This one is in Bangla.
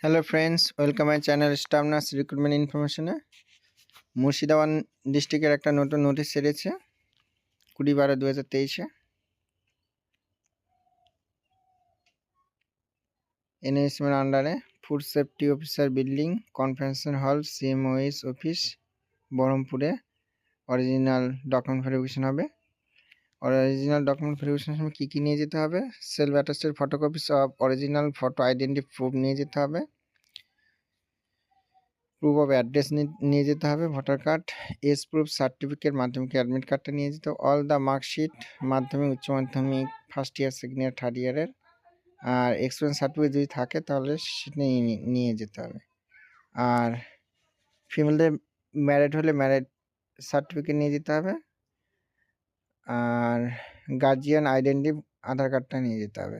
Hello friends, welcome my channel staff nurse recruitment ইনফরমেশনে। মুর্শিদাবাদ ডিস্ট্রিক্টের একটা নতুন নোটিশ ছেড়েছে 20/12/2023-এ। এনএসএম এর আন্ডারে food safety officer building conference hall CMOS office বহরমপুরে অরিজিনাল ডকুমেন্ট ভেরিফিকেশন হবে। অরিজিনাল ডকুমেন্ট ভেরিফিকেশনের সময় কী কী নিয়ে যেতে হবে? Self attested photocopies of original photo identity proof নিয়ে যেতে হবে, প্রুফ অফ অ্যাড্রেস নিয়ে যেতে হবে, voter card, age proof certificate, Madhyamik admit কার্ডটা নিয়ে যেতে হবে, অল দ্য মার্কশিট মাধ্যমিক উচ্চ মাধ্যমিক first year second year third ইয়ারের, আর এক্সপিরিয়েন্স সার্টিফিকেট যদি থাকে তাহলে সেটা নিয়ে যেতে হবে। আর ফিমেলদের ম্যারিড হলে ম্যারিড সার্টিফিকেট নিয়ে যেতে হবে, আর গার্জিয়ান আইডেন্টি আধার কার্ডটা নিয়ে যেতে হবে।